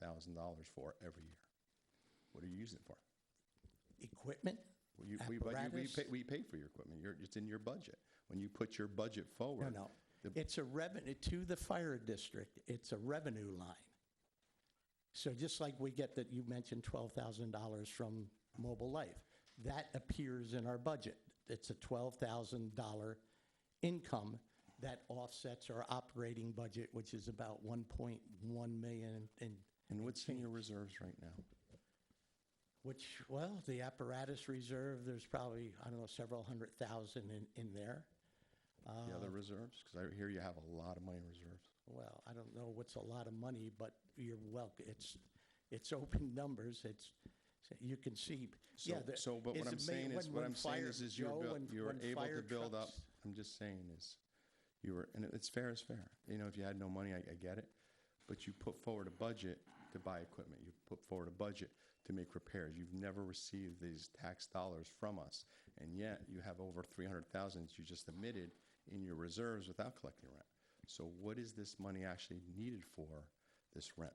for every year? What are you using it for? Equipment, We apparatus. pay for your equipment. It's in your budget. When you put your budget forward. No. the- It's a revenue, to the fire district, it's a revenue line. So just like we get that, you mentioned $12,000 from Mobile Life, that appears in our budget. It's a $12,000 income that offsets our operating budget, which is about 1.1 million And what's in your reserves right now? which, well, the apparatus reserve, there's probably, I don't know, several $100,000 in there. The other reserves? Because I hear you have a lot of money in reserves. Well, I don't know what's a lot of money, but you're welcome. It's open numbers. It's So you can see, So, yeah. but what I'm saying is, you were when able fire to build up, trucks- I'm just saying is, you were, and it's fair is fair. You know, if you had no money, I get it. But you put forward a budget to buy equipment. You put forward a budget to make repairs. You've never received these tax dollars from us. And yet you have over 300,000 that you just admitted in your reserves without collecting rent. So what is this money actually needed for, this rent?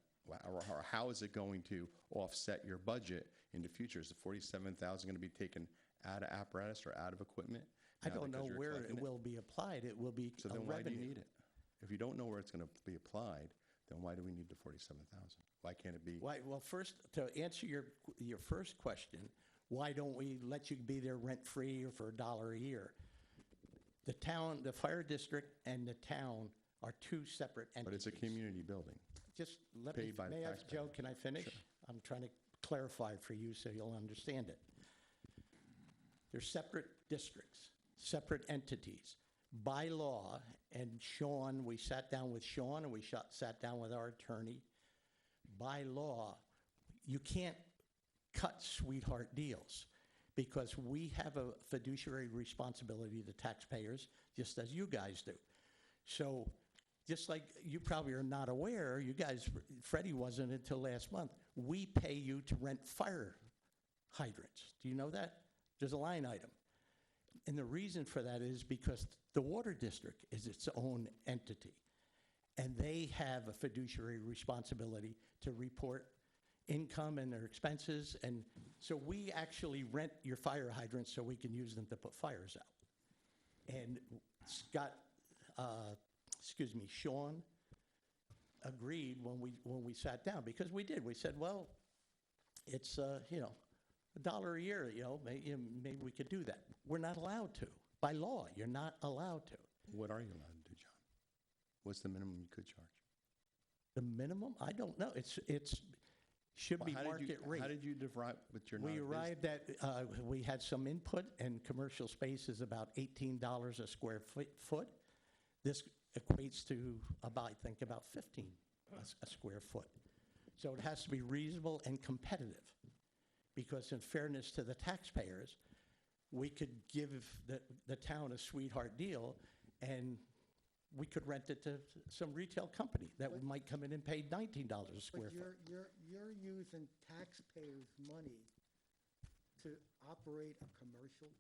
Or how is it going to offset your budget in the future? Is the 47,000 going to be taken out of apparatus or out of equipment? I now don't because know you're where collecting it will be applied. It will be So a then why do you revenue. need it? If you don't know where it's going to be applied, then why do we need the 47,000? Why can't it be? Why, well, first, to answer your first question, why don't we let you be there rent-free or for $1 a year? The town, the fire district and the town are two separate entities. But it's a community building. Just let me, paid by the may I, taxpayer. Joe, can I finish? I'm trying to clarify for you so you'll understand it. They're separate districts, separate entities. By law, and Sean, we sat down with Sean and we sat down with our attorney. By law, you can't cut sweetheart deals because we have a fiduciary responsibility to taxpayers, just as you guys do. So just like you probably are not aware, you guys, Freddie wasn't until last month, we pay you to rent fire hydrants. Do you know that? There's a line item. And the reason for that is because the water district is its own entity. And they have a fiduciary responsibility to report income and their expenses. And so we actually rent your fire hydrants so we can use them to put fires out. And Scott, Sean agreed when we sat down, because we did. We said, well, it's, $1 a year, maybe we could do that. We're not allowed to. By law, you're not allowed to. What are you allowed to do, John? What's the minimum you could charge? The minimum? I don't know. It's should be market rate. How did you derive with your We non-business? arrived at, we had some input, and commercial space is about $18 a square foot. This equates to about, I think, about 15 a square foot. So it has to be reasonable and competitive, because in fairness to the taxpayers, we could give the town a sweetheart deal, and we could rent it to some retail company that might come in and pay $19 a square But foot. you're using taxpayers' money to operate a commercial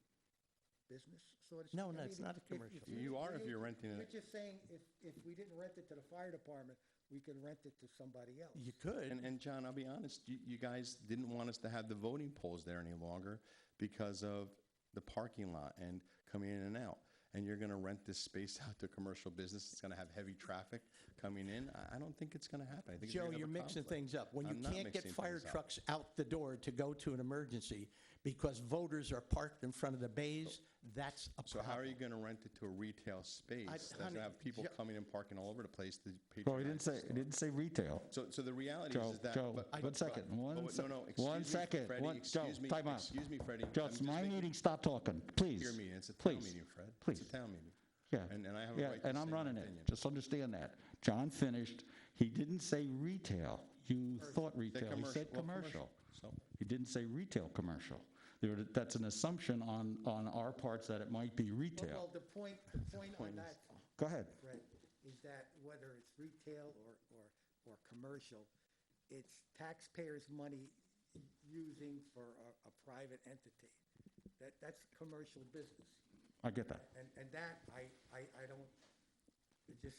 business, so to speak. No, I no, it's mean, not a commercial. You are if you're renting it. You're just saying if we didn't rent it to the fire department, we could rent it to somebody else. You could. And John, I'll be honest, you guys didn't want us to have the voting polls there any longer because of the parking lot and coming in and out. And you're going to rent this space out to commercial business. It's going to have heavy traffic coming in. I don't think it's going to happen. I think Joe, you're you're mixing things up. When you I'm not can't get mixing fire things up. trucks out the door to go to an emergency because voters are parked in front of the bays, that's a So problem. how are you going to rent it to a retail space that's going honey, to have people Joe- coming and parking all over the place to Well, he patronize didn't say retail. So the reality Joe, is that. Joe, but- one second, but- one oh, se- no, no, one excuse me, second, Freddie, one- Joe, excuse me, time out. Excuse me, Freddie. Joe, I'm it's just my making- meeting, stop talking, please. Your meeting, it's a town Please. meeting, Fred. Please. It's a town meeting. Yeah. And I have a Yeah, right to and say I'm my running it, opinion. just understand that. John finished, he didn't say retail. You thought retail, he said well, commercial. So, He didn't say retail commercial. That's an assumption on our parts that it might be retail. Well, the point on that, Go ahead. Fred, is that whether it's retail or commercial, it's taxpayers' money using for a private entity. That's commercial business. I get that. And that, I don't, it just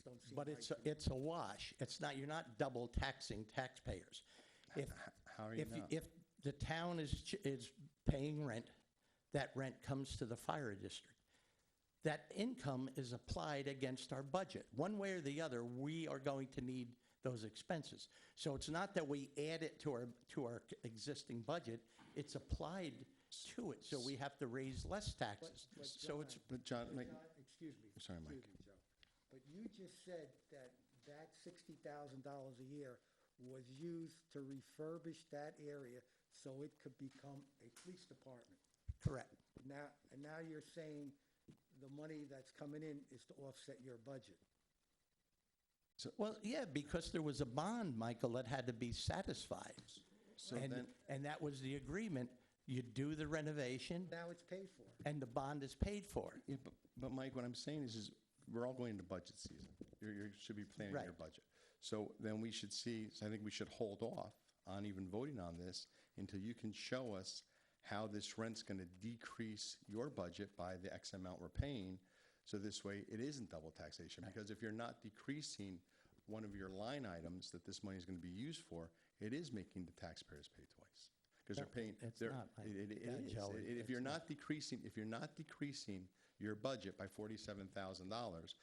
don't seem But right it's to me. it's a wash. It's not, you're not double taxing taxpayers. If how are you not? if the town is paying rent, that rent comes to the fire district. That income is applied against our budget. One way or the other, we are going to need those expenses. So it's not that we add it to our existing budget, it's applied to it, so we have to raise less taxes. But So it's, But John, Mike, Excuse me. Sorry, Mike. Excuse me, Joe. But you just said that $60,000 a year was used to refurbish that area so it could become a police department. correct. Now you're saying the money that's coming in is to offset your budget. Well, yeah, because there was a bond, Michael, that had to be satisfied. So And, then, and that was the agreement. You do the renovation, Now it's paid for. and the bond is paid for. yeah, but Mike, what I'm saying is we're all going into budget season. You should be planning Right. your budget. So then we should see, so I think we should hold off on even voting on this until you can show us how this rent's going to decrease your budget by the X amount we're paying. So this way, it isn't double taxation. Because if you're not decreasing one of your line items that this money is going to be used for, it is making the taxpayers pay twice. Because they're paying. It's they're- not, Mike. It Yeah, is. Joey, If it's you're not decreasing, your budget by $47,000,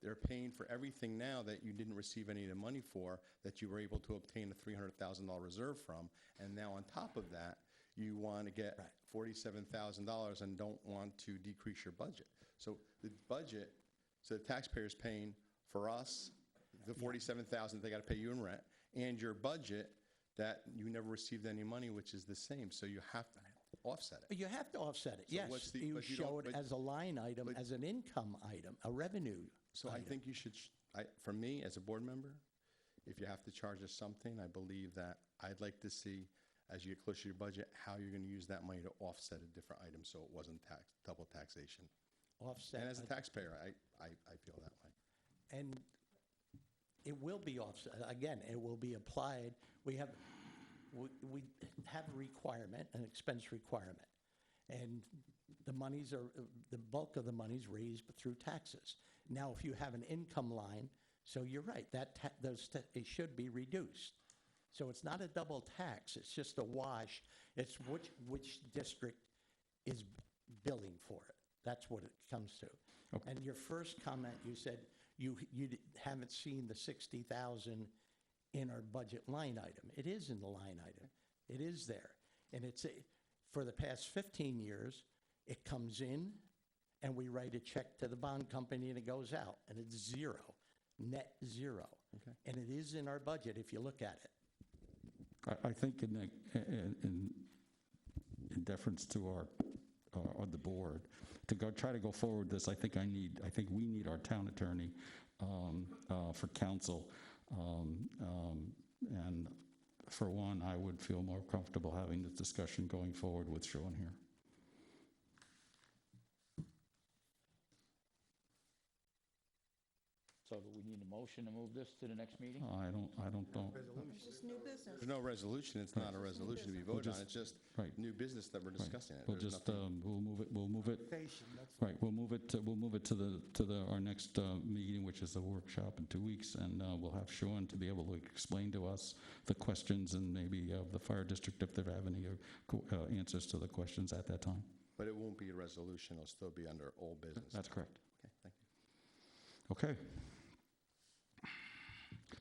they're paying for everything now that you didn't receive any of the money for, that you were able to obtain a $300,000 reserve from. And now on top of that, you want to get Right. $47,000 and don't want to decrease your budget. So the budget, so the taxpayer's paying for us, the $47,000 they got to pay you in rent, and your budget that you never received any money, which is the same. So you have to offset it. You have to offset it, So yes. what's the- You but you don't- show it but- as a line item, but- as an income item, a revenue So I item. think you should, for me, as a board member, if you have to charge us something, I believe that I'd like to see, as you get closer to your budget, how you're going to use that money to offset a different item so it wasn't double taxation. Offset. And as a taxpayer, I feel that way. And it will be offset, again, it will be applied. We have a requirement, an expense requirement. And the monies are, the bulk of the money's raised through taxes. Now, if you have an income line, so you're right, it should be reduced. So it's not a double tax, it's just a wash. It's which district is billing for it. That's what it comes to. Okay. And your first comment, you said you haven't seen the 60,000 in our budget line item. It is in the line item. It is there. And for the past 15 years, it comes in and we write a check to the bond company and it goes out and it's zero, net zero. Okay. And it is in our budget if you look at it. I think in deference to the board, to try to go forward this, I think we need our town attorney for counsel. And for one, I would feel more comfortable having this discussion going forward with Sean here. So do we need a motion to move this to the next meeting? I don't know. It's just new business. There's no resolution, it's not a resolution to be voted on, it's just Right. new business that we're discussing. We'll There's just, nothing- we'll move it, Station, that's right, we'll move it to our next meeting, which is the workshop in 2 weeks, and we'll have Sean to be able to explain to us the questions and maybe the fire district if they have any answers to the questions at that time. But it won't be a resolution, it'll still be under old business. That's correct. Okay, thank you. Okay.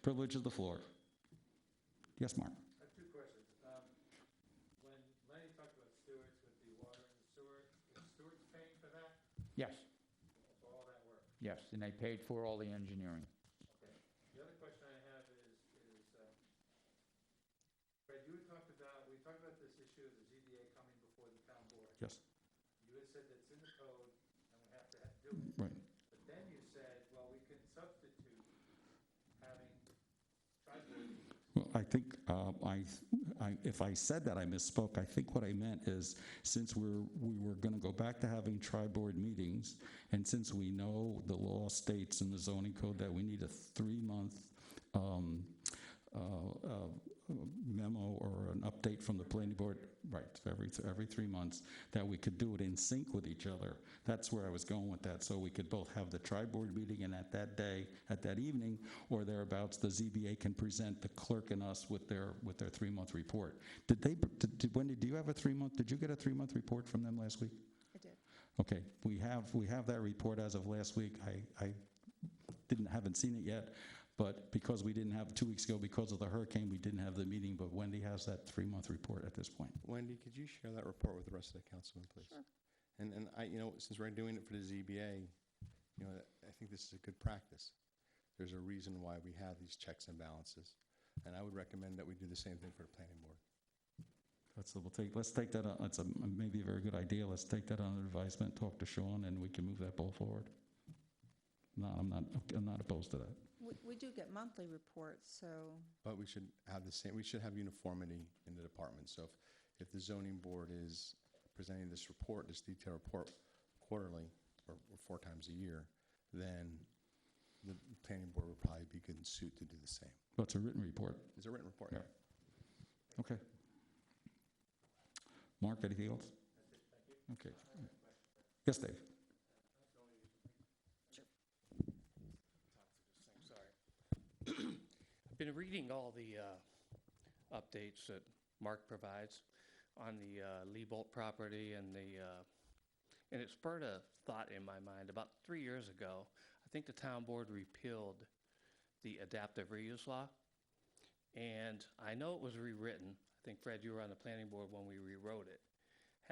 Privilege of the floor. Yes, Mark? I have two questions. When Lenny talked about Stewart's with the water and the sewer, is Stewart's paying for that, Yes, for all that work? yes, and they paid for all the engineering. Okay. The other question I have is, Fred, we talked about this issue of the ZBA coming before the town board. Yes. You had said that's in the code and we have to do it. Right. But then you said, well, we can substitute having tri-board meetings. Well, I think if I said that, I misspoke. I think what I meant is since we were going to go back to having tri-board meetings, and since we know the law states in the zoning code that we need a 3-month memo or an update from the planning board, right, every 3 months, that we could do it in sync with each other. That's where I was going with that, so we could both have the tri-board meeting and at that day, at that evening, or thereabouts, the ZBA can present the clerk and us with their 3-month report. Wendy, do you have a 3-month, did you get a 3-month report from them last week? I did. Okay, we have that report as of last week. I haven't seen it yet, but because we didn't have 2 weeks ago because of the hurricane, we didn't have the meeting, but Wendy has that 3-month report at this point. Wendy, could you share that report with the rest of the councilmen, please? Sure. And I, since we're doing it for the ZBA, I think this is a good practice. There's a reason why we have these checks and balances, and I would recommend that we do the same thing for the planning board. Let's take that on. It's maybe a very good idea. Let's take that on advisement, talk to Sean, and we can move that ball forward. No, I'm not opposed to that. We do get monthly reports, so, But we should have the same, we should have uniformity in the department. So if the zoning board is presenting this report, this detailed report quarterly or 4 times a year, then the planning board would probably be good in suit to do the same. But it's a written report. It's a written report. Yeah. Okay. Mark, anything else? Okay. Yes, Dave? I've been reading all the updates that Mark provides on the Liebolt property and it spurred a thought in my mind. About 3 years ago, I think the town board repealed the adaptive reuse law. And I know it was rewritten. I think, Fred, you were on the planning board when we rewrote it.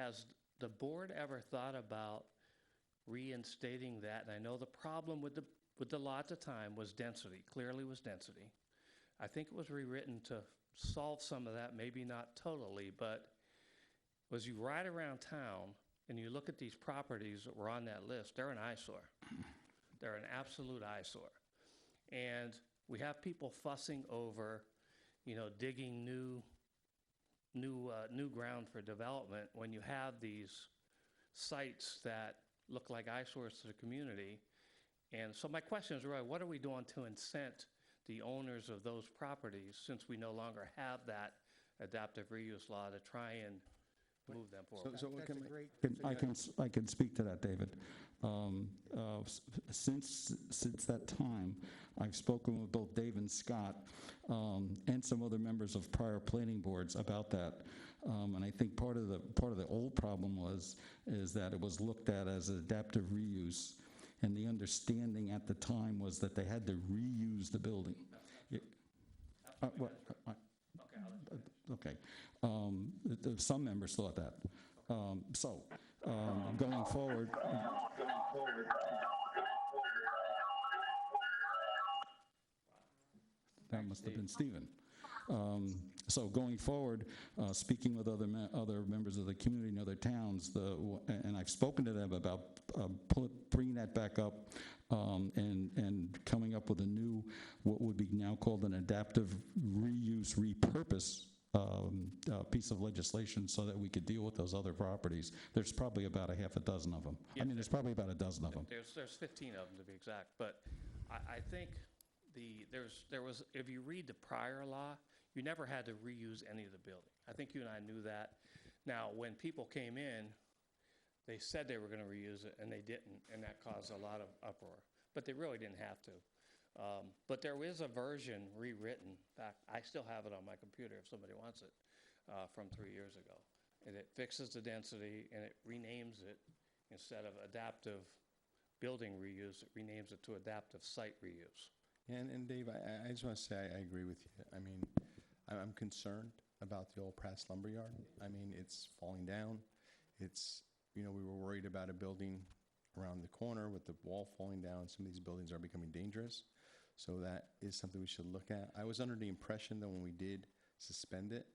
Has the board ever thought about reinstating that? And I know the problem with the law at the time was density, clearly was density. I think it was rewritten to solve some of that, maybe not totally, but as you ride around town and you look at these properties that were on that list, they're an eyesore. They're an absolute eyesore. And we have people fussing over, digging new ground for development when you have these sites that look like eyesores to the community. And so my question is, really, what are we doing to incent the owners of those properties, since we no longer have that adaptive reuse law, to try and move them forward? So That's can a we- great, I can speak to that, David. Since that time, I've spoken with both Dave and Scott and some other members of prior planning boards about that. And I think part of the old problem is that it was looked at as adaptive reuse, and the understanding at the time was that they had to reuse the building. Okay. Some members thought that. Going forward. That must have been Stephen. So going forward, speaking with other members of the community in other towns, and I've spoken to them about bringing that back up and coming up with a new, what would be now called an adaptive reuse, repurpose piece of legislation, so that we could deal with those other properties. There's probably about a half a dozen of them. Yeah, there's probably about a dozen of them. There's 15 of them, to be exact. But I think there was, if you read the prior law, you never had to reuse any of the building. I think you and I knew that. Now, when people came in, they said they were going to reuse it, and they didn't, and that caused a lot of uproar. But they really didn't have to. But there is a version rewritten. In fact, I still have it on my computer if somebody wants it, from 3 years ago. And it fixes the density, and it renames it, instead of adaptive building reuse, it renames it to adaptive site reuse. And Dave, I just want to say I agree with you. I mean, I'm concerned about the old Pratt's Lumberyard. I mean, it's falling down. It's, we were worried about a building around the corner with the wall falling down. Some of these buildings are becoming dangerous. So that is something we should look at. I was under the impression that when we did suspend it,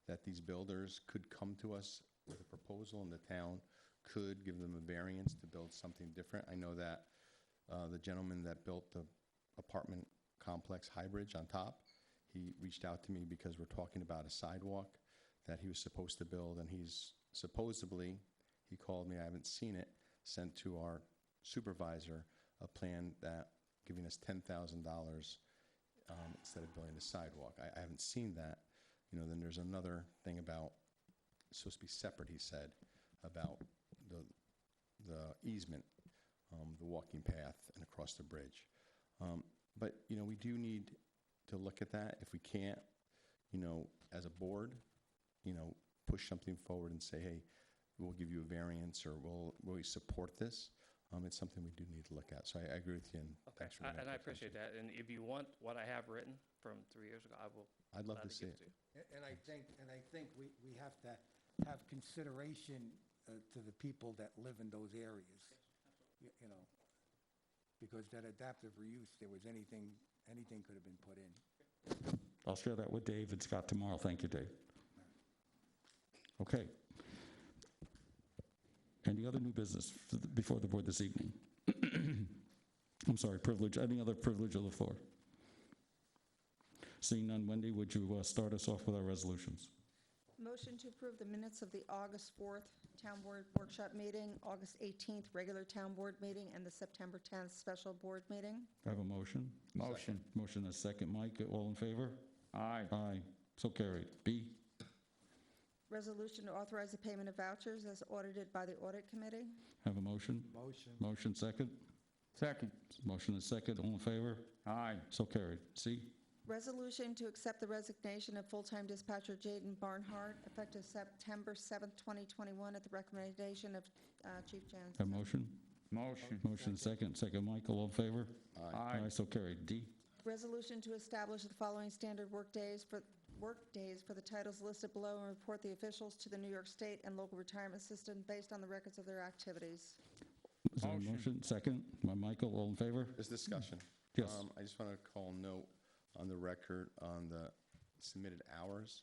that these builders could come to us with a proposal, and the town could give them a variance to build something different. I know that the gentleman that built the apartment complex Highbridge on top, he reached out to me because we're talking about a sidewalk that he was supposed to build, and he's supposedly, he called me, I haven't seen it, sent to our supervisor a plan that giving us $10,000 instead of building a sidewalk. I haven't seen that. Then there's another thing about, it's supposed to be separate, he said, about the easement, the walking path and across the bridge. But we do need to look at that. If we can't, as a board, push something forward and say, hey, we'll give you a variance, or will we support this? It's something we do need to look at. So I agree with you, and Okay, thanks for bringing and that I up. appreciate that. And if you want what I have written from 3 years ago, I will. I'd love to gladly see give it. to you. and I think we have to have consideration to the people that live in those areas. Because that adaptive reuse, there was anything could have been put in. I'll share that with Dave and Scott tomorrow. Thank you, Dave. Okay. Any other new business before the board this evening? I'm sorry, privilege, any other privilege of the floor? Seeing none, Wendy, would you start us off with our resolutions? Motion to approve the minutes of the August 4th Town Board Workshop Meeting, August 18th Regular Town Board Meeting, and the September 10th Special Board Meeting. I have a motion. Motion. Motion and a second. Mike, all in favor? Aye. Aye. So carried. B, Resolution to authorize the payment of vouchers as audited by the Audit Committee. have a motion. Motion. Motion second. Second. Motion and second. All in favor? Aye. So carried. C, Resolution to accept the resignation of full-time dispatcher Jaden Barnhart, effective September 7th, 2021, at the recommendation of Chief have a Jansen. motion. Motion. Motion second. Second, Michael, all in favor? Aye. So carried. D, Resolution to establish the following standard workdays for the titles listed below and report the officials to the New York State and local retirement system based on the records of their activities. is there a Motion. motion? Second, by Michael, all in favor? There's discussion. Yes. I just want to call note on the record on the submitted hours.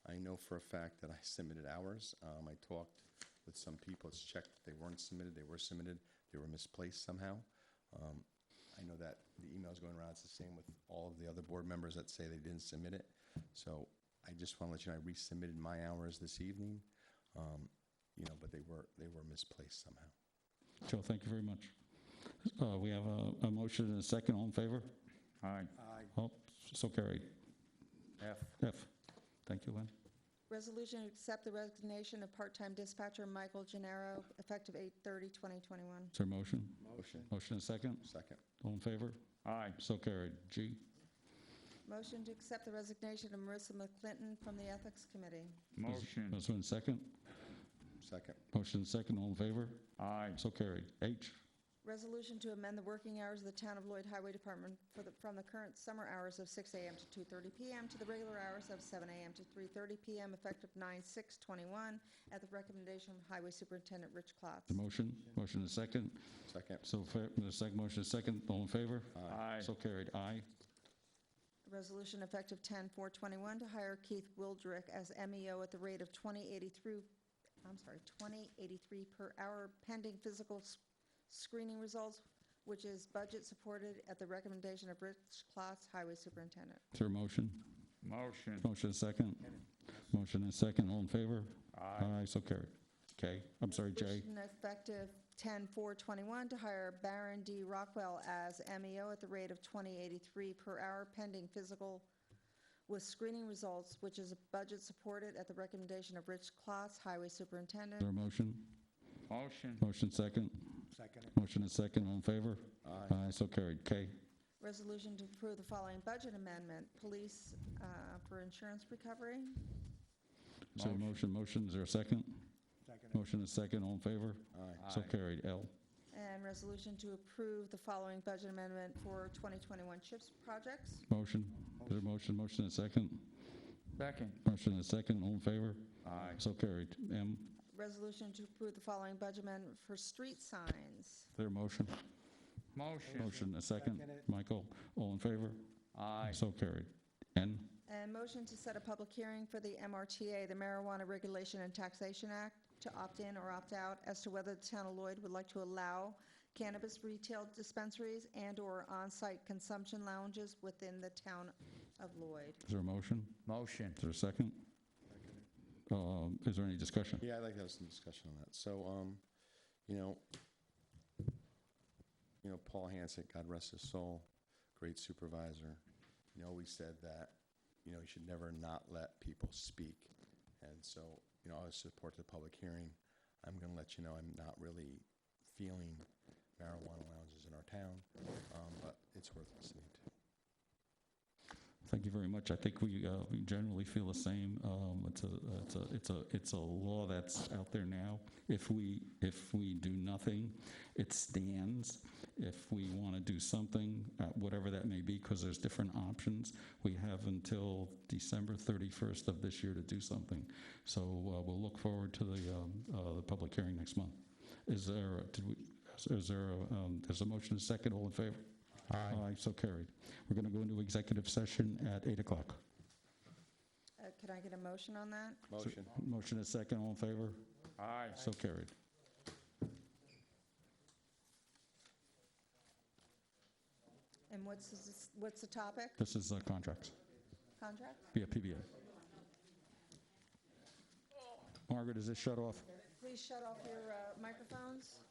I know for a fact that I submitted hours. I talked with some people, it's checked that they weren't submitted, they were submitted, they were misplaced somehow. I know that the email's going around, it's the same with all of the other board members that say they didn't submit it. So I just want to let you know, I resubmitted my hours this evening, but they were misplaced somehow. Joe, thank you very much. We have a motion and a second. All in favor? Aye. Aye. Oh, so carried. F. F, thank you, Lynn. Resolution to accept the resignation of part-time dispatcher Michael Gennaro, effective 8/30/2021. Is there a motion? Motion. Motion and second. Second. All in favor? Aye. So carried. G, Motion to accept the resignation of Marissa McClinton from the Ethics Committee. Motion. motion and second. Second. Motion and second. All in favor? Aye. So carried. H, Resolution to amend the working hours of the Town of Lloyd Highway Department from the current summer hours of 6 a.m. to 2:30 p.m. to the regular hours of 7 a.m. to 3:30 p.m. effective 9/6/21 at the recommendation of Highway Superintendent Rich Klotz. the motion. Motion and second. Second. So the second motion and second. All in favor? Aye. So carried. I, Resolution effective 10/4/21 to hire Keith Wildrick as MEO at the rate of $20.83 per hour pending physical screening results, which is budget supported at the recommendation of Rich Klotz, Highway Superintendent. is there a motion? Motion. Motion and second. Motion and second. All in favor? Aye. So carried. K, I'm sorry, J. Resolution effective 10/4/21 to hire Baron D. Rockwell as MEO at the rate of $20.83 per hour pending physical with screening results, which is budget supported at the recommendation of Rich Klotz, Highway Is Superintendent. there a motion? Motion. Motion second. Second. Motion and second. All in favor? Aye. So carried. K, Resolution to approve the following budget amendment, police for insurance recovery. is there a motion? Motion, is there a second? Second. Motion and second. All in favor? Aye. So Aye. carried. L, And resolution to approve the following budget amendment for 2021 CHIPS projects. motion. Is there a motion? Motion and second. Second. Motion and second. All in favor? Aye. So carried. M, Resolution to approve the following budget amendment for street signs. is there a motion? Motion. Motion and a second. Second it. Michael, all in favor? Aye. So carried. N, And motion to set a public hearing for the MRTA, the Marijuana Regulation and Taxation Act, to opt in or opt out as to whether the town of Lloyd would like to allow cannabis retail dispensaries and/or on-site consumption lounges within the town of Lloyd. is there a motion? Motion. Is there a second? Is there any discussion? Yeah, I'd like to have some discussion on that. So, Paul Hansett, God rest his soul, great supervisor, always said that, you should never not let people speak. And so, I would support the public hearing. I'm going to let you know I'm not really feeling marijuana lounges in our town, but it's worth listening to. Thank you very much. I think we generally feel the same. It's a law that's out there now. If we do nothing, it stands. If we want to do something, whatever that may be, because there's different options, we have until December 31st of this year to do something. So we'll look forward to the public hearing next month. There's a motion, a second, all in favor? Aye. So carried. We're going to go into executive session at 8 o'clock. Can I get a motion on that? Motion. Motion is second, all in favor? Aye. So carried. And what's the topic? This is contracts. Contract? Yeah, PBA. Margaret, is this shut off? Please shut off your microphones.